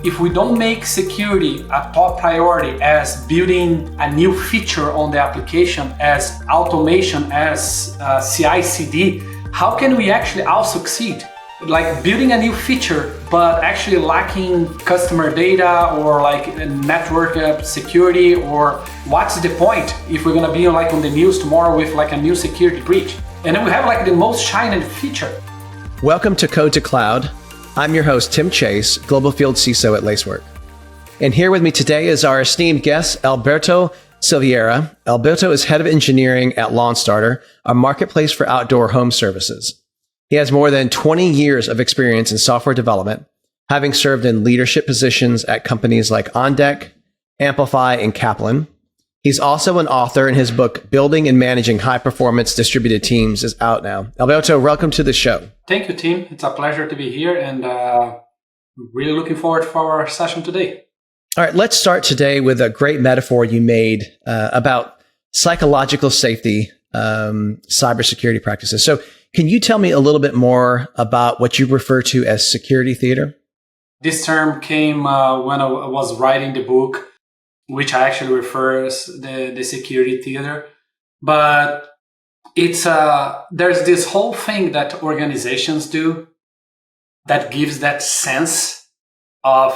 if we don't make security a top priority as building a new feature on the application, as automation, as CI/CD, how can we actually all succeed? Like building a new feature, but actually lacking customer data or like network security, or what's the point if we're gonna be like on the news tomorrow with like a new security breach? And then we have like the most shiny feature. Welcome to Code to Cloud. I'm your host, Tim Chase, Global Field CISO at Lacework. And here with me today is our esteemed guest, Alberto Silveira. Alberto is head of engineering at LawnStarter, a marketplace for outdoor home services. He has more than 20 years of experience in software development, having served in leadership positions at companies like OnDeck, Amplify, and Kaplan. He's also an author, and his book, Building and Managing High-Performance Distributed Teams, is out now. Alberto, welcome to the show. Thank you, Tim. It's a pleasure to be here, and really looking forward for our session today. All right, let's start today with a great metaphor you made about psychological safety, cybersecurity practices. So can you tell me a little bit more about what you refer to as security theater? This term came when I was writing the book, which I actually refers the security theater. But it's there's this whole thing that organizations do that gives that sense of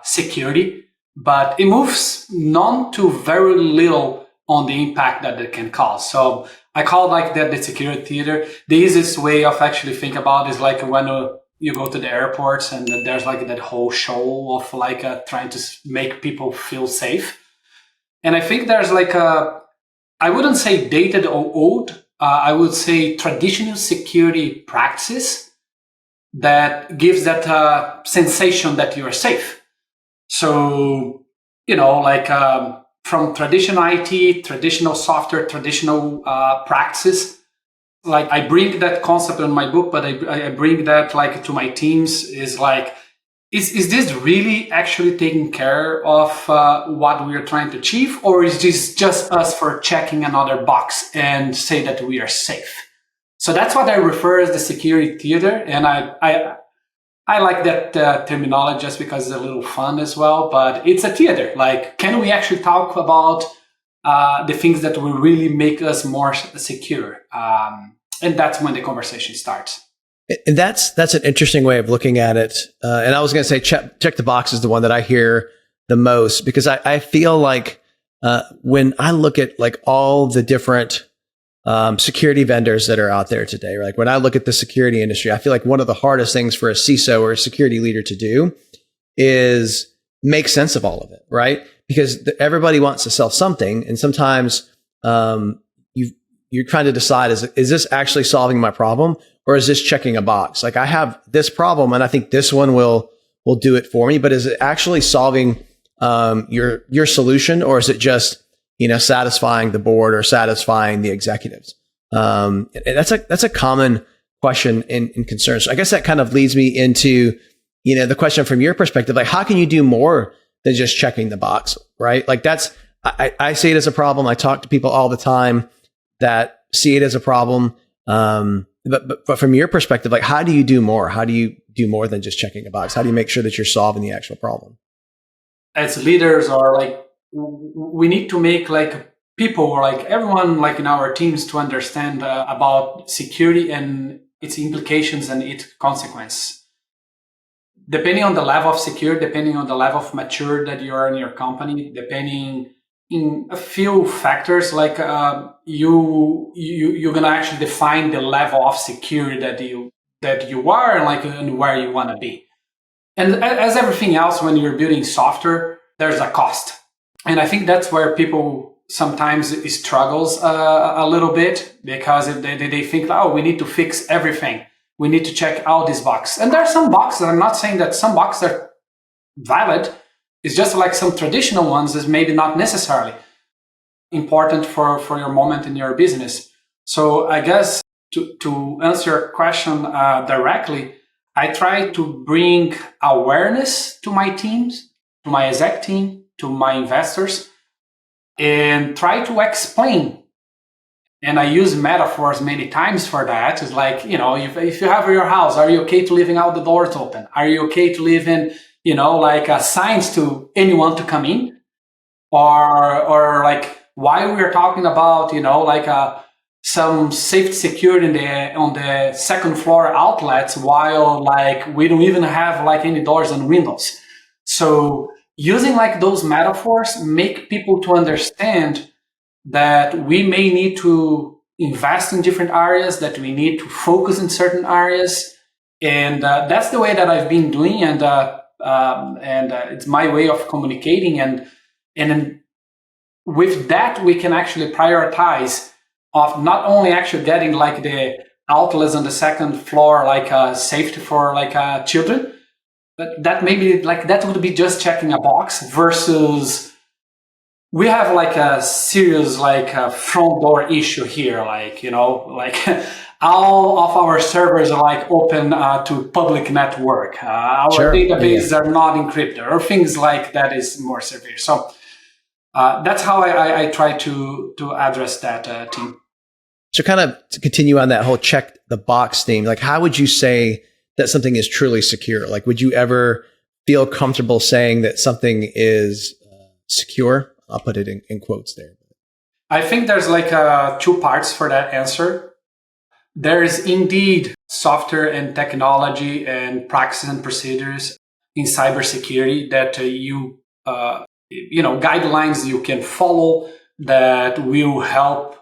security, but it moves none to very little on the impact that it can cause. So I call like that the security theater. The easiest way of actually think about is like when you go to the airports and there's like that whole show of like trying to make people feel safe. And I think there's like I wouldn't say dated or old, I would say traditional security practices that gives that sensation that you are safe. So, you know, like from traditional IT, traditional software, traditional practices, like I bring that concept in my book, but I bring that like to my teams is like, is this really actually taking care of what we are trying to achieve? Or is this just us for checking another box and say that we are safe? So that's what I refer as the security theater. And I like that terminology just because it's a little fun as well, but it's a theater. Like, can we actually talk about the things that will really make us more secure? And that's when the conversation starts. And that's an interesting way of looking at it. And I was going to say, check the box is the one that I hear the most, because I feel like when I look at like all the different security vendors that are out there today, like when I look at the security industry, I feel like one of the hardest things for a CISO or a security leader to do is make sense of all of it, right? Because everybody wants to sell something, and sometimes you're trying to decide, is this actually solving my problem, or is this checking a box? Like I have this problem and I think this one will do it for me, but is it actually solving your solution, or is it just, you know, satisfying the board or satisfying the executives? And that's a common question and concern. So I guess that kind of leads me into, you know, the question from your perspective, like how can you do more than just checking the box, right? Like I see it as a problem. I talk to people all the time that see it as a problem. But from your perspective, like how do you do more? How do you do more than just checking a box? How do you make sure that you're solving the actual problem? As leaders, or like we need to make like people, or like everyone like in our teams to understand about security and its implications and its consequence. Depending on the level of security, depending on the level of maturity that you are in your company, depending in a few factors, like you're gonna actually define the level of security that you are, and like and where you want to be. And as everything else, when you're building software, there's a cost, and I think that's where people sometimes struggles a little bit, because they think, oh, we need to fix everything, we need to check all these boxes. And there are some boxes. I'm not saying that some boxes are valid. It's just like some traditional ones is maybe not necessarily important for your moment in your business. So I guess to answer your question directly, I try to bring awareness to my teams, to my exec team, to my investors, and try to explain. And I use metaphors many times for that. It's like, you know, if you have your house, are you okay to leaving out the doors open? Are you okay to leave in like signs to anyone to come in, or like why we are talking about, like some safety security on the second floor outlets, while like we don't even have like any doors and windows. So using like those metaphors make people to understand that we may need to invest in different areas, that we need to focus in certain areas, and that's the way that I've been doing, and it's my way of communicating, and with that we can actually prioritize of not only actually getting like the outlets on the second floor, like safety for like children, but that maybe like that would be just checking a box versus we have like a serious like front door issue here, like like all of our servers are like open to public network, our Sure. databases are not encrypted, or things like that is more severe. So that's how I try to address that team. So kind of to continue on that whole check the box theme, like how would you say that something is truly secure? Like, would you ever feel comfortable saying that something is secure? I'll put it in quotes there. I think there's like two parts for that answer. There is indeed software and technology and practices and procedures in cybersecurity that guidelines you can follow that will help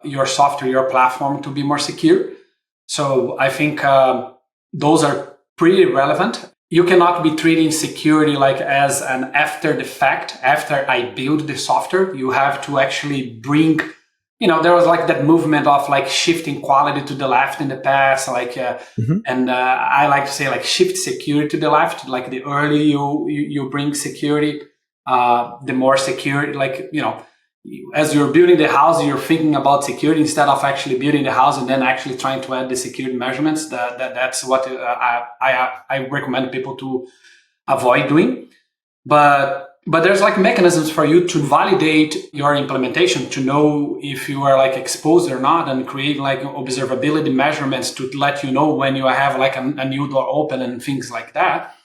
your software, your platform to be more secure. So I think those are pretty relevant. You cannot be treating security like as an after the fact, after I build the software. You have to actually bring, there was like that movement of like shifting quality to the left in the past, like, and I like to say like shift security to the left. Like the earlier you bring security, the more secure, like, as you're building the house, you're thinking about security instead of actually building the house and then actually trying to add the security measurements. That's what I recommend people to avoid doing. But there's like mechanisms for you to validate your implementation, to know if you are like exposed or not, and create like observability measurements to let you know when you have like a new door open and things like that.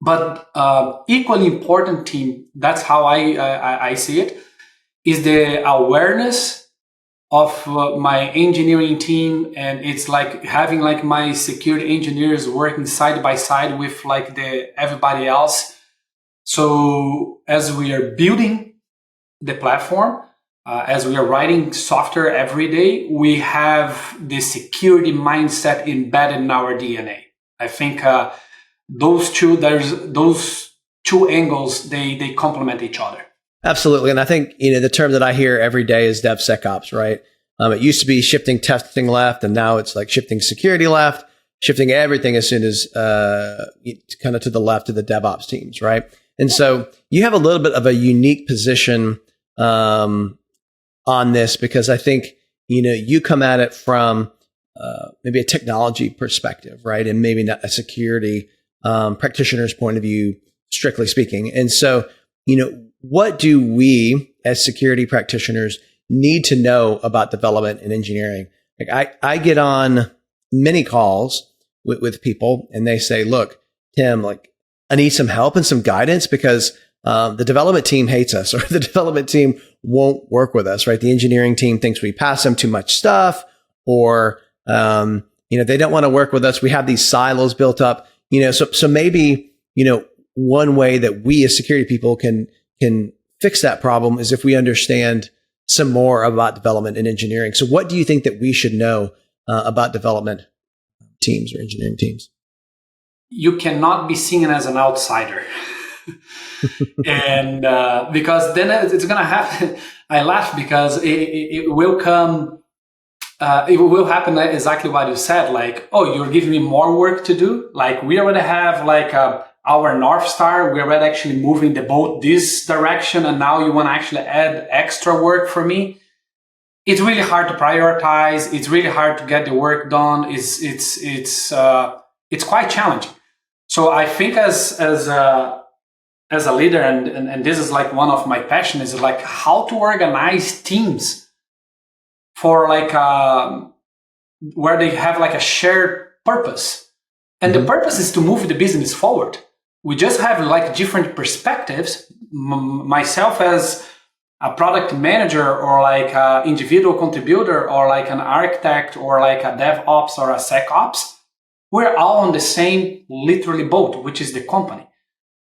But equally important, team, that's how I see it, is the awareness of my engineering team. And it's like having like my security engineers working side by side with like everybody else. So as we are building the platform, as we are writing software every day, we have the security mindset embedded in our DNA. I think those two angles, they complement each other. Absolutely. And I think, the term that I hear every day is DevSecOps, right? It used to be shifting testing left, and now it's like shifting security left, shifting everything as soon as kind of to the left of the DevOps teams, right? And so you have a little bit of a unique position on this, because I think, you come at it from maybe a technology perspective, right? And maybe not a security practitioner's point of view, strictly speaking. And so, what do we as security practitioners need to know about development and engineering? Like I get on many calls with people and they say, look, Tim, like I need some help and some guidance because the development team hates us, or the development team won't work with us, right? The engineering team thinks we pass them too much stuff, or, they don't want to work with us. We have these silos built up, so maybe, one way that we as security people can fix that problem is if we understand some more about development and engineering. So what do you think that we should know about development teams or engineering teams? You cannot be seen as an outsider. And because then it's going to happen. I laugh because it will come, it will happen exactly what you said. Like, oh, you're giving me more work to do. Like we already have like our North Star, we're already actually moving the boat this direction, and now you want to actually add extra work for me. It's really hard to prioritize. It's really hard to get the work done. It's quite challenging. So I think as a leader, and this is like one of my passions, is like how to organize teams for like where they have like a shared purpose, and the purpose is to move the business forward. we just have like different perspectives. Myself as a product manager or like an individual contributor or like an architect or like a DevOps or a SecOps, we're all on the same literally boat, which is the company.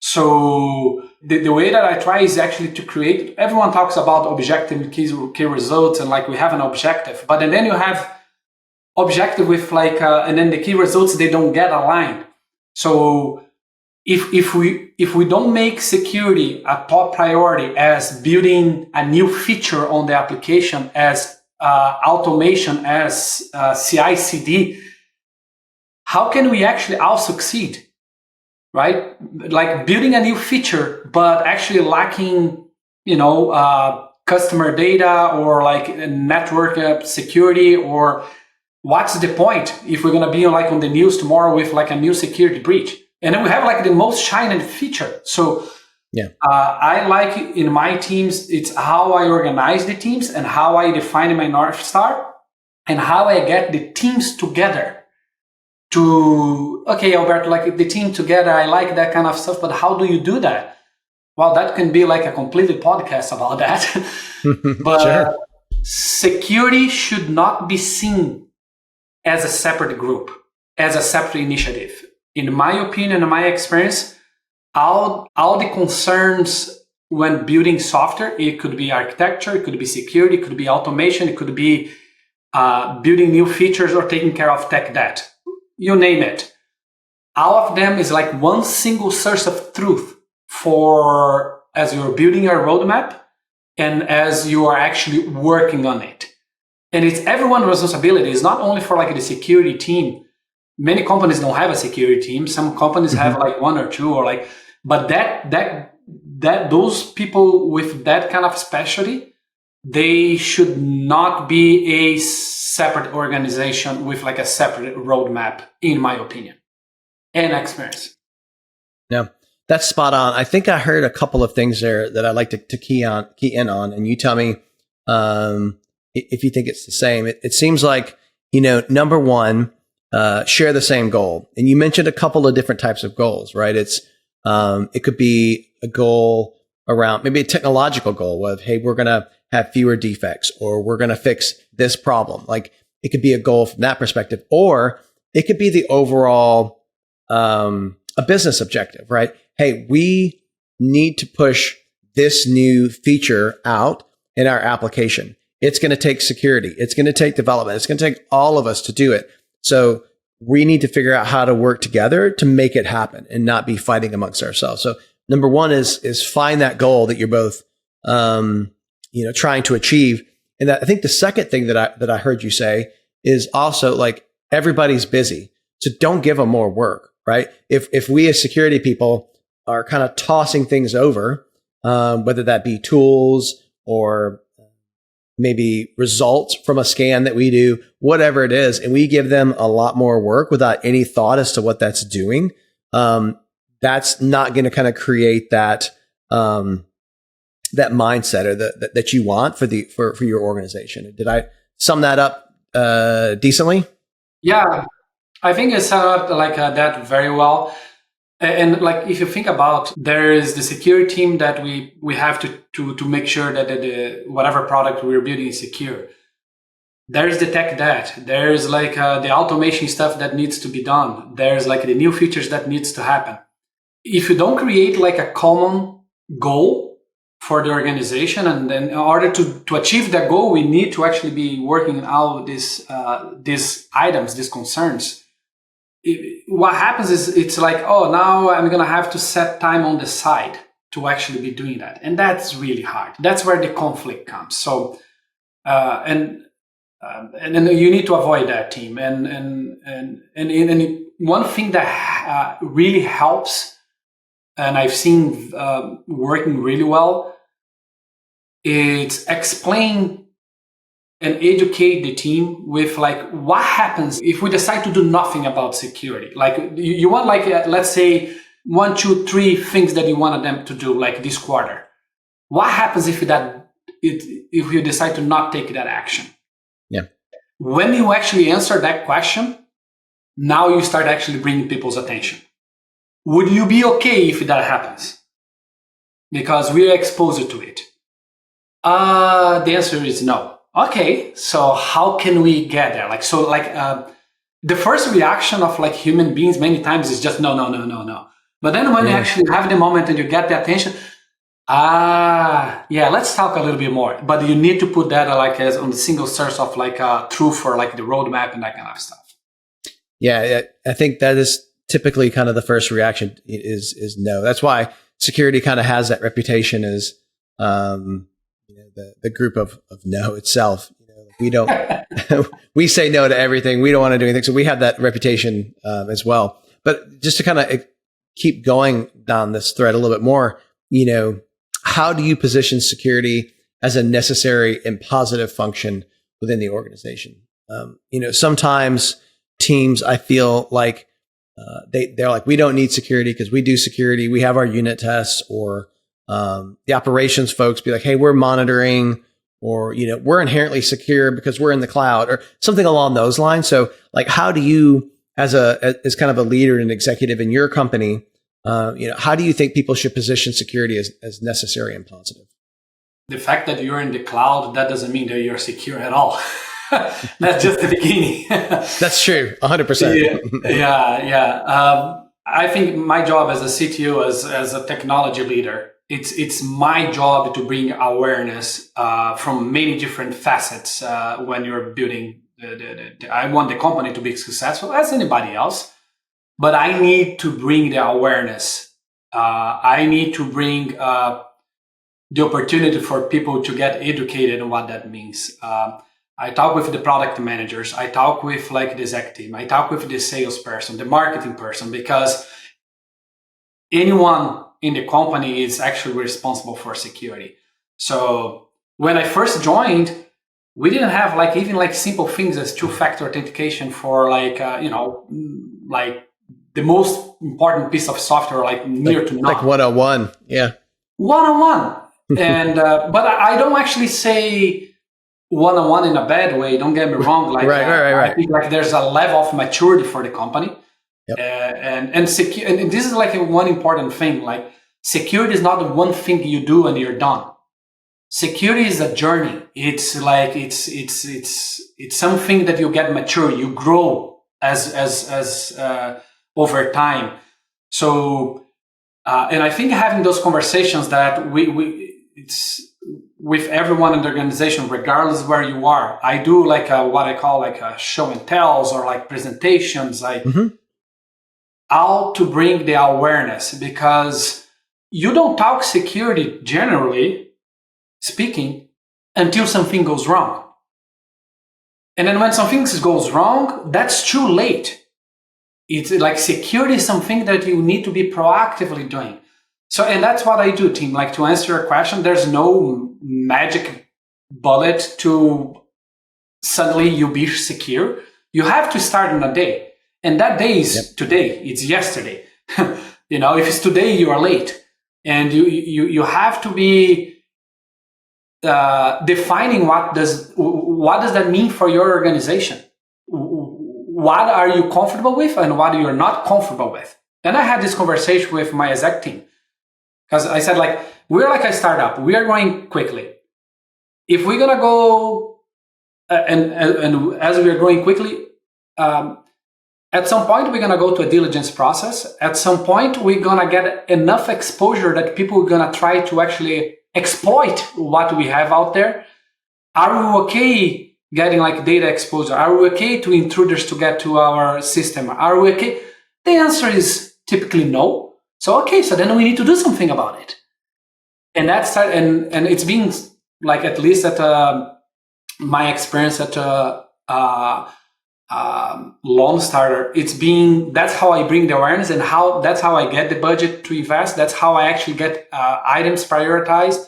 So the way that I try is actually to create, everyone talks about objective key results and like we have an objective, but then you have objective with like, and then the key results, they don't get aligned. So if we don't make security a top priority as building a new feature on the application, as automation, as CI/CD, how can we actually all succeed? Right? Like building a new feature, but actually lacking, customer data or like network security, or what's the point if we're going to be like on the news tomorrow with like a new security breach? And then we have like the most shiny feature. So I like in my teams, it's how I organize the teams and how I define my North Star and how I get the teams together to, okay, Alberto, like the team together, I like that kind of stuff, but how do you do that? Well, that can be like a completely podcast about that. But sure. Security should not be seen as a separate group, as a separate initiative. In my opinion, in my experience, all the concerns when building software, it could be architecture, it could be security, it could be automation, it could be building new features or taking care of tech debt. You name it. All of them is like one single source of truth for as you're building your roadmap and as you are actually working on it. And it's everyone's responsibility. It's not only for like the security team. Many companies don't have a security team. Some companies have like one or two or like, but that those people with that kind of specialty, they should not be a separate organization with like a separate roadmap, in my opinion and experience. Yeah, that's spot on. I think I heard a couple of things there that I'd like to key in on, and you tell me if you think it's the same. It seems like, number one, share the same goal. And you mentioned a couple of different types of goals, right? It could be a goal around maybe a technological goal of, hey, we're going to have fewer defects, or we're going to fix this problem. Like it could be a goal from that perspective, or it could be the overall, a business objective, right? Hey, we need to push this new feature out in our application. It's going to take security. It's going to take development. It's going to take all of us to do it. So we need to figure out how to work together to make it happen and not be fighting amongst ourselves. So number one is find that goal that you're both, trying to achieve. And I think the second thing that I heard you say is also like everybody's busy. So don't give them more work, right? If we as security people are kind of tossing things over, whether that be tools or maybe results from a scan that we do, whatever it is, and we give them a lot more work without any thought as to what that's doing, that's not going to kind of create that that mindset or that you want for your organization. Did I sum that up decently? Yeah, I think it summed up like that very well. And like if you think about, there is the security team that we have to make sure that the whatever product we're building is secure. There's the tech debt. There's like the automation stuff that needs to be done. There's like the new features that needs to happen. If you don't create like a common goal for the organization, and then in order to achieve that goal, we need to actually be working on all of these items, these concerns. What happens is it's like, oh, now I'm going to have to set time on the side to actually be doing that. And that's really hard. That's where the conflict comes. So, and then you need to avoid that, team. And one thing that really helps, and I've seen working really well, is explain and educate the team with like what happens if we decide to do nothing about security. Like you want like let's say 1, 2, 3 things that you wanted them to do like this quarter. What happens if you decide to not take that action? Yeah. When you actually answer that question, now you start actually bringing people's attention. would you be okay if that happens? Because we're exposed to it. The answer is no. Okay, so how can we get there? The first reaction of like human beings many times is just no. But then when you actually have the moment and you get the attention, let's talk a little bit more. But you need to put that like as on the single source of like truth for like the roadmap and that kind of stuff. Yeah, I think that is typically kind of the first reaction is no. That's why security kind of has that reputation as the group of no itself. We don't we say no to everything. We don't want to do anything. So we have that reputation as well. But just to kind of keep going down this thread a little bit more, how do you position security as a necessary and positive function within the organization? Sometimes teams, I feel like they're like, we don't need security because we do security. We have our unit tests, or the operations folks be like, hey, we're monitoring, or, we're inherently secure because we're in the cloud, or something along those lines. So like, how do you, as kind of a leader and executive in your company, how do you think people should position security as necessary and positive? The fact that you're in the cloud, that doesn't mean that you're secure at all. That's just the beginning. That's true. 100%. Yeah. I think my job as a CTO, as a technology leader, it's my job to bring awareness from many different facets when you're building. I want the company to be successful as anybody else, but I need to bring the awareness. I need to bring the opportunity for people to get educated on what that means. I talk with the product managers. I talk with like the exec team. I talk with the salesperson, the marketing person, because anyone in the company is actually responsible for security. So when I first joined, we didn't have like even like simple things as two-factor authentication for like, like the most important piece of software, like near to none. Like 101. Yeah. 101. And, but I don't actually say one-on-one in a bad way. Don't get me wrong. Like, right. I think like there's a level of maturity for the company. Yep. And this is like one important thing. Like security is not the one thing you do and you're done. Security is a journey. It's like it's something that you get mature. You grow as over time. So and I think having those conversations that it's with everyone in the organization, regardless where you are. I do like what I call like show and tells, or like presentations, like how to bring the awareness, because you don't talk security generally speaking until something goes wrong. And then when something goes wrong, that's too late. It's like security is something that you need to be proactively doing. So, and that's what I do, team. Like, to answer your question, there's no magic bullet to suddenly you be secure. You have to start in a day. And that day is today. It's yesterday. If it's today, you are late. And you have to be defining what does that mean for your organization? What are you comfortable with and what you're not comfortable with? And I had this conversation with my exec team. Because I said, like, we're like a startup. We are growing quickly. If we're going to go, and as we are growing quickly, at some point, we're going to go to a diligence process. At some point, we're going to get enough exposure that people are going to try to actually exploit what we have out there. Are we okay getting like data exposure? Are we okay to intruders to get to our system? Are we okay? The answer is typically no. So then we need to do something about it. And that's and it's been like, at least at my experience at LawnStarter, that's how I bring the awareness, and that's how I get the budget to invest. That's how I actually get items prioritized.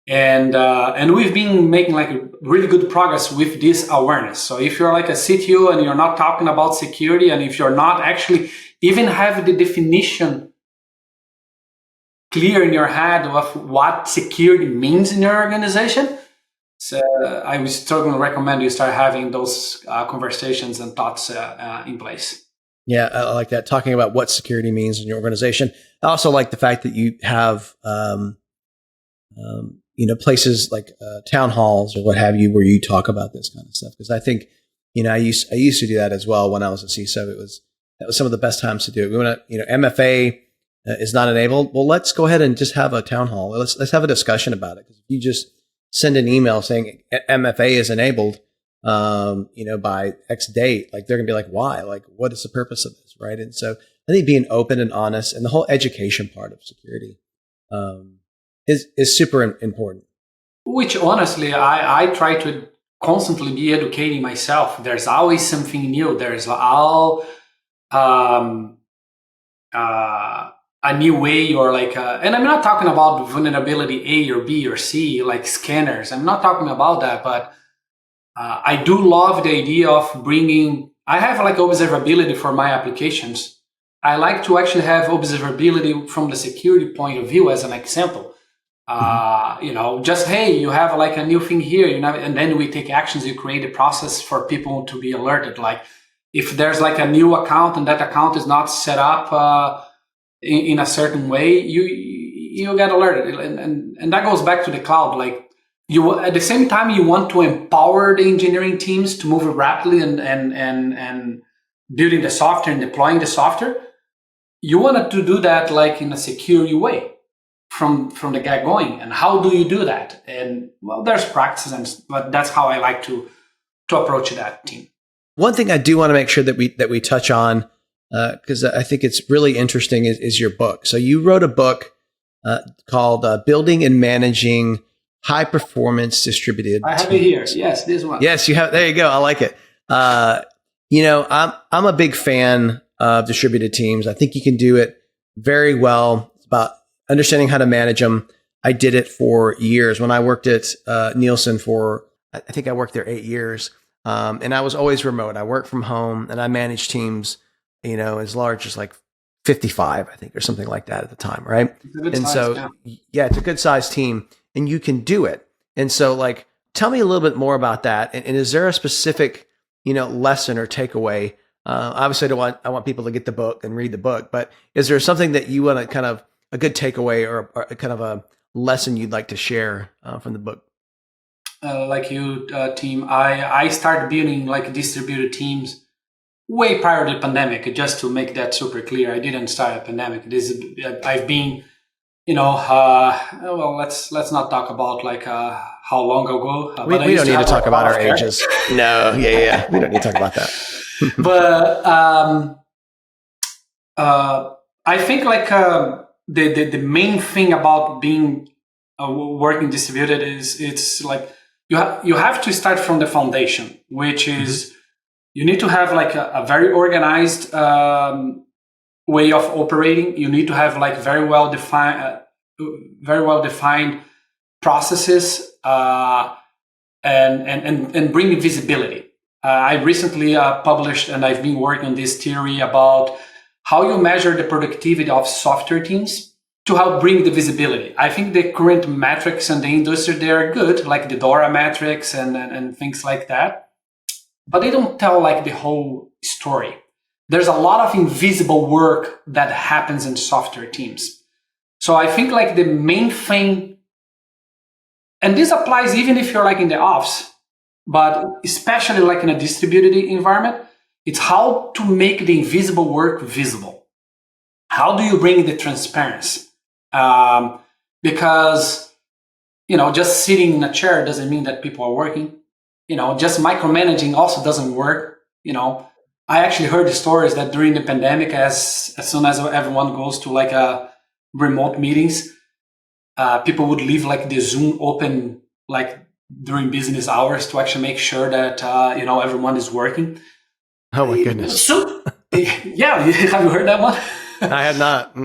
And we've been making like really good progress with this awareness. So if you're like a CTO and you're not talking about security, and if you're not actually even have the definition clear in your head of what security means in your organization, so I would strongly recommend you start having those conversations and thoughts in place. Yeah, I like that. Talking about what security means in your organization. I also like the fact that you have, places like town halls or what have you, where you talk about this kind of stuff. Because I think, I used to do that as well when I was a CISO. That was some of the best times to do it. We want to, MFA is not enabled. Well, let's go ahead and just have a town hall. Let's have a discussion about it. Because if you just send an email saying MFA is enabled, by X date, like they're gonna be like, why? Like, what is the purpose of this, right? And so I think being open and honest and the whole education part of security is super important. Which honestly, I try to constantly be educating myself. There's always something new. There's all a new way, or like, and I'm not talking about vulnerability A or B or C, like scanners. I'm not talking about that, but I do love the idea of bringing, I have like observability for my applications. I like to actually have observability from the security point of view as an example. Just, hey, you have like a new thing here, and then we take actions, you create a process for people to be alerted. Like if there's like a new account and that account is not set up in a certain way, you get alerted. And that goes back to the cloud. Like, you, at the same time, you want to empower the engineering teams to move rapidly and building the software and deploying the software. You want to do that like in a secure way from the get going. And how do you do that? And well, there's practices, but that's how I like to approach that team. One thing I do want to make sure that we touch on, because I think it's really interesting, is your book. So you wrote a book called "Building and Managing High Performance Distributed I have Teams." it here. Yes, this one. Yes, you have. There you go. I like it. I'm a big fan of distributed teams. I think you can do it very well. It's about understanding how to manage them. I did it for years when I worked at Nielsen I think I worked there 8 years. And I was always remote. I worked from home and I managed teams, as large as like 55, I think, or something like that at the time. Right. And so, yeah, it's a good sized team and you can do it. And so like, tell me a little bit more about that. And is there a specific, lesson or takeaway? Obviously I want people to get the book and read the book, but is there something that you want to kind of a good takeaway or kind of a lesson you'd like to share from the book? Like you, team, I started building like distributed teams way prior to the pandemic. Just to make that super clear, I didn't start a pandemic. I've been, well, let's not talk about like how long ago. We don't need to talk about our ages. No, yeah, we don't need to talk about that. But I think like the main thing about being working distributed is it's like you have to start from the foundation, which is you need to have like a very organized way of operating. You need to have like very well defined processes and bring visibility. I recently published, and I've been working on this theory about how you measure the productivity of software teams to help bring the visibility. I think the current metrics in the industry, they are good, like the DORA metrics and things like that, but they don't tell like the whole story. There's a lot of invisible work that happens in software teams. So I think like the main thing, and this applies even if you're like in the office, but especially like in a distributed environment, it's how to make the invisible work visible. How do you bring the transparency? Because, just sitting in a chair doesn't mean that people are working. Just micromanaging also doesn't work. I actually heard the stories that during the pandemic, as soon as everyone goes to like remote meetings, people would leave like the Zoom open like during business hours to actually make sure that everyone is working. Oh my goodness! So, yeah, have you heard that one? I had not.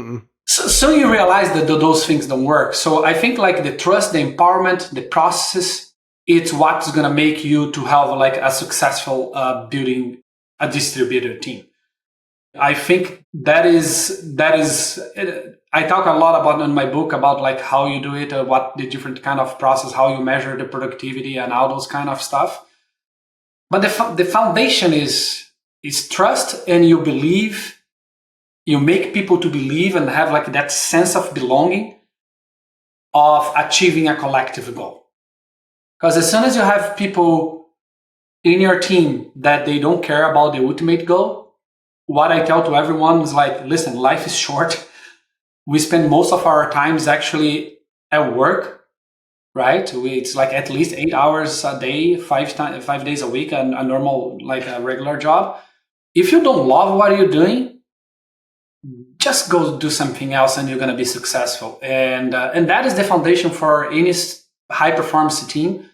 So you realize that those things don't work. So I think like the trust, the empowerment, the processes, it's what's going to make you to have like a successful building a distributed team. I think that is. I talk a lot about in my book about like how you do it, what the different kind of process, how you measure the productivity, and all those kind of stuff. But the foundation is It's trust, and you believe, you make people to believe and have like that sense of belonging of achieving a collective goal. Because as soon as you have people in your team that they don't care about the ultimate goal, what I tell to everyone is like, listen, life is short. We spend most of our times actually at work, right? It's like at least 8 hours a day, 5 days a week, and a normal, like a regular job. If you don't love what you're doing, just go do something else and you're going to be successful. And that is the foundation for any high performance team.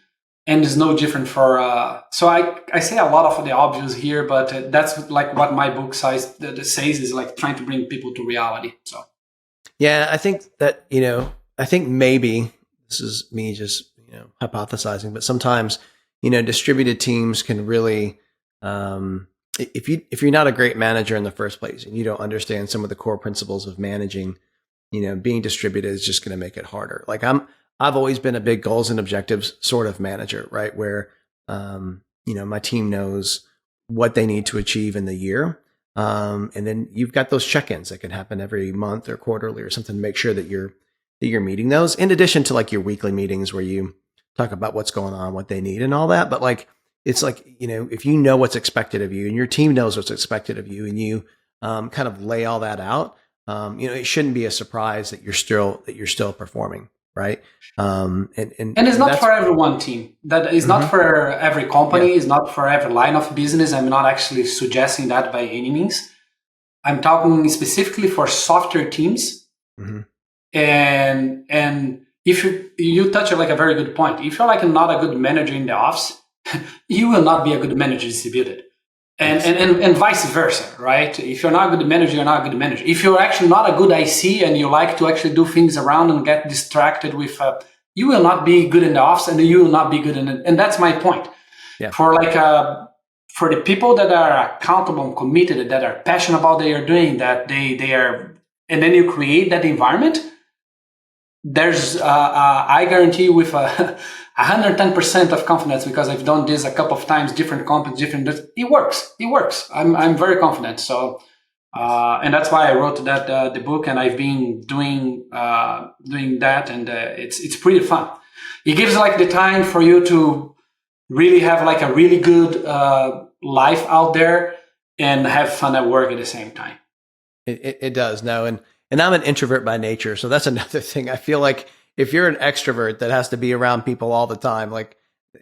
And it's no different for, so I say a lot of the obvious here, but that's like what my book says is like trying to bring people to reality. So. Yeah, I think that, I think maybe this is me just, hypothesizing, but sometimes, distributed teams can really, if you're not a great manager in the first place and you don't understand some of the core principles of managing, being distributed is just going to make it harder. Like I've always been a big goals and objectives sort of manager, right? Where, my team knows what they need to achieve in the year. And then you've got those check-ins that can happen every month or quarterly or something to make sure that you're meeting those, in addition to like your weekly meetings where you talk about what's going on, what they need and all that. But like, it's like, if you know what's expected of you and your team knows what's expected of you and you kind of lay all that out, it shouldn't be a surprise that you're still performing. Right. And it's not for everyone team. That is not for every company. It's not for every line of business. I'm not actually suggesting that by any means. I'm talking specifically for software teams. And if you touch like a very good point, if you're like not a good manager in the office, you will not be a good manager distributed. And vice versa, right? If you're not a good manager, you're not a good manager. If you're actually not a good IC and you like to actually do things around and get distracted with, you will not be good in the office and you will not be good in it. And that's my point. Yeah. For the people that are accountable and committed, that are passionate about what they are doing, that they are, and then you create that environment, there's, I guarantee with 110% of confidence, because I've done this a couple of times, different companies, it works. I'm very confident. So, and that's why I wrote the book, and I've been doing that, and it's pretty fun. It gives like the time for you to really have like a really good life out there and have fun at work at the same time. It does. No. And I'm an introvert by nature. So that's another thing. I feel like if you're an extrovert that has to be around people all the time, like,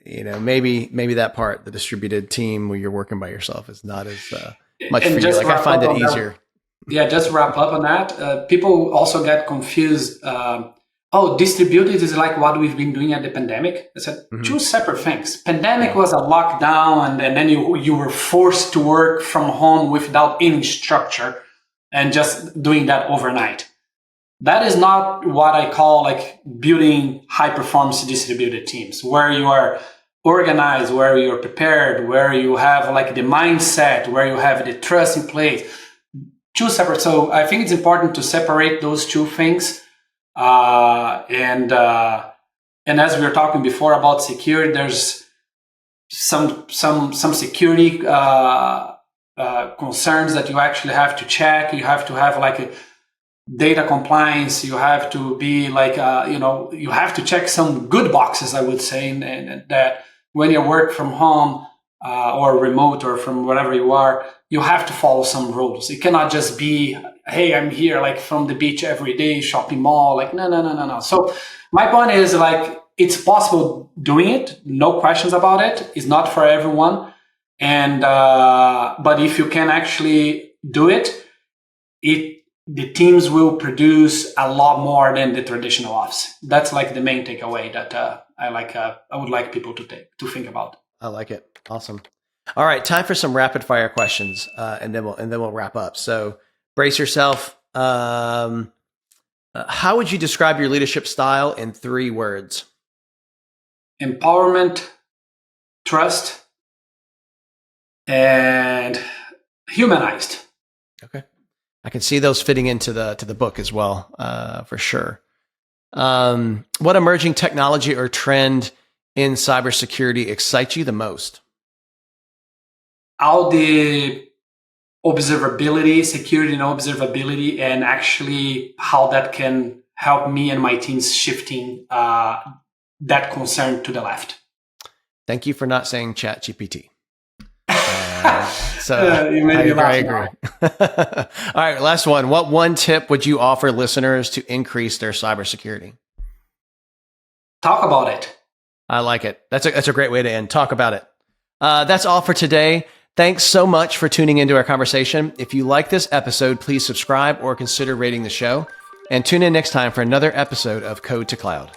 maybe that part, the distributed team where you're working by yourself, is not as much for you. Like I find it easier. Just to wrap up on that. People also get confused. Distributed is like what we've been doing at the pandemic. It's two separate things. Pandemic was a lockdown, and then you were forced to work from home without any structure and just doing that overnight. That is not what I call like building high performance distributed teams, where you are organized, where you're prepared, where you have like the mindset, where you have the trust in place. Two separate. So I think it's important to separate those two things. And as we were talking before about security, there's some security concerns that you actually have to check. You have to have like a data compliance. You have to be like, you have to check some good boxes, I would say, and that when you work from home or remote or from wherever you are, you have to follow some rules. It cannot just be, hey, I'm here like from the beach every day, shopping mall. Like, no. So my point is like, it's possible doing it. No questions about it. It's not for everyone. And, but if you can actually do it, the teams will produce a lot more than the traditional office. That's like the main takeaway that, I would like people to think about. I like it. Awesome. All right. Time for some rapid fire questions. And then we'll wrap up. So brace yourself. How would you describe your leadership style in 3 words? Empowerment, trust, and humanized. Okay. I can see those fitting into the book as well, for sure. What emerging technology or trend in cybersecurity excites you the most? All the observability, security and observability, and actually how that can help me and my teams shifting that concern to the left. Thank you for not saying ChatGPT. So I agree. All right, last one. What one tip would you offer listeners to increase their cybersecurity? Talk about it. I like it. That's a great way to end. Talk about it. That's all for today. Thanks so much for tuning into our conversation. If you like this episode, please subscribe or consider rating the show. And tune in next time for another episode of Code to Cloud.